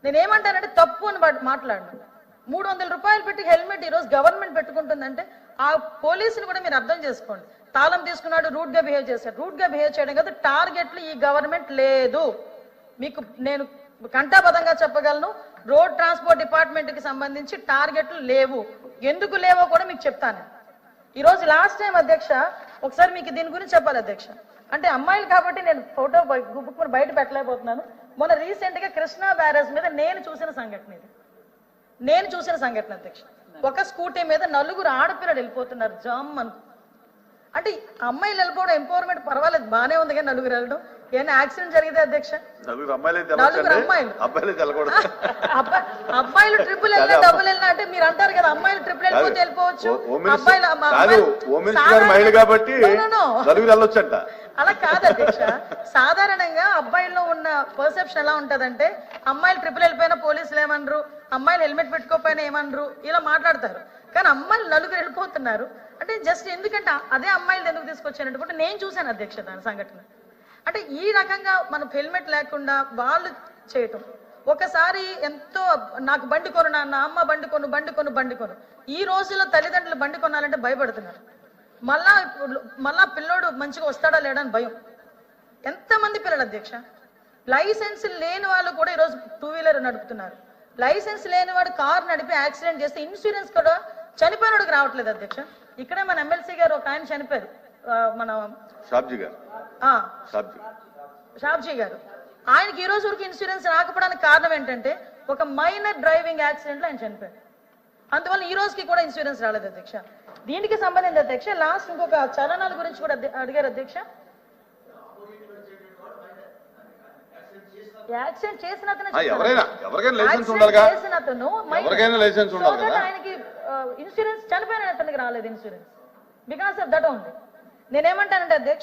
నేనేమంటానంటే తప్పు అని మాట్లాడను. 300 రూపాయలు పెట్టి హెల్మెట్ ఈరోజు గవర్నమెంట్ పెట్టుకుంటుందంటే ఆ పోలీసుని కూడా మీరు అర్థం చేసుకోండి. తాళం తీసుకున్నాడు, రూట్ గా బిహేవ్ చేశాడు. రూట్ గా బిహేవ్ చేయడం కదా, టార్గెట్లు ఈ గవర్నమెంట్ లేదు. మీకు నేను కంఠాబద్ధంగా చెప్పగలను, రోడ్ ట్రాన్స్పోర్ట్ డిపార్ట్మెంట్ కి సంబంధించి టార్గెట్లు లేవు. ఎందుకు లేవో కూడా మీకు చెప్తాను. ఈ రోజు లాస్ట్ టైం అధ్యక్ష ఒకసారి మీకు దీని గురించి చెప్పాలి అధ్యక్ష. అంటే అమ్మాయిలు కాబట్టి నేను ఫోటో బయట పెట్టలేకపోతున్నాను. మొన్న రీసెంట్ గా కృష్ణా బ్యారేజ్ మీద నేను చూసిన సంఘటన అధ్యక్ష. ఒక స్కూటీ మీద 4 ఆడపిల్లలు వెళ్ళిపోతున్నారు జామ్ అనుకో. అంటే అమ్మాయిలు వెళ్ళిపోవడం ఎంపవర్మెంట్ పర్వాలేదు, బానే ఉంది కానీ 4 వెళ్ళడం ఏమైనా యాక్సిడెంట్ జరిగితే అధ్యక్ష 4 అబ్బాయిలు ట్రిపుల్ వెళ్ళినా డబుల్ వెళ్ళినా అంటే మీరు అంటారు కదా అమ్మాయిలు ట్రిపుల్ వెళ్ళిపోతే వెళ్ళిపోవచ్చు, అలా కాదు అధ్యక్ష. సాధారణంగా అబ్బాయిల్లో ఉన్న పర్సెప్షన్ ఎలా ఉంటదంటే అమ్మాయిలు ట్రిపుల్ వెళ్ళిపోయినా పోలీసులు ఏమనరు, అమ్మాయిలు హెల్మెట్ పెట్టుకోకపోయినా ఏమనరు, ఇలా మాట్లాడతారు. కానీ అమ్మాయిలు 4 వెళ్ళిపోతున్నారు అంటే జస్ట్ ఎందుకంటే అదే అమ్మాయిలు ఎందుకు తీసుకొచ్చారంటే నేను చూశాను అధ్యక్ష దాని సంఘటన. అంటే ఈ రకంగా మనం హెల్మెట్ లేకుండా వాళ్ళు చేయటం. ఒకసారి ఎంతో నాకు బండి కొను, నా అమ్మ బండి కొను. ఈ రోజుల్లో తల్లిదండ్రులు బండి కొనాలంటే భయపడుతున్నారు. మళ్ళా పిల్లోడు మంచిగా వస్తాడా లేడా అని భయం. ఎంతమంది పిల్లలు అధ్యక్ష లైసెన్స్ లేని వాళ్ళు కూడా ఈరోజు 2 వీలర్ నడుపుతున్నారు. లైసెన్స్ లేని వాడు కారు నడిపి యాక్సిడెంట్ చేస్తే ఇన్సూరెన్స్ కూడా చనిపోయినోడికి రావట్లేదు అధ్యక్ష. ఇక్కడే మన ఎమ్మెల్సీ గారు ఒక ఆయన చనిపోయారు, మన షాబ్జీ గారు. ఆయనకి ఈ రోజు వరకు ఇన్సూరెన్స్ రాకపోవడానికి కారణం ఏంటంటే ఒక మైనర్ డ్రైవింగ్ యాక్సిడెంట్ లో ఆయన చనిపోయారు. అందువల్ల ఈ రోజుకి కూడా ఇన్సూరెన్స్ రాలేదు అధ్యక్ష. దీనికి సంబంధించి అధ్యక్ష లాస్ట్ ఇంకొక చలనాల గురించి కూడా అడిగారు అధ్యక్ష. యాక్సిడెంట్ చేసిన ఆయనకి ఇన్సూరెన్స్ చనిపోయిన అతనికి రాలేదు insurance. Because of that only. నేనేమంటానంటే అధ్యక్ష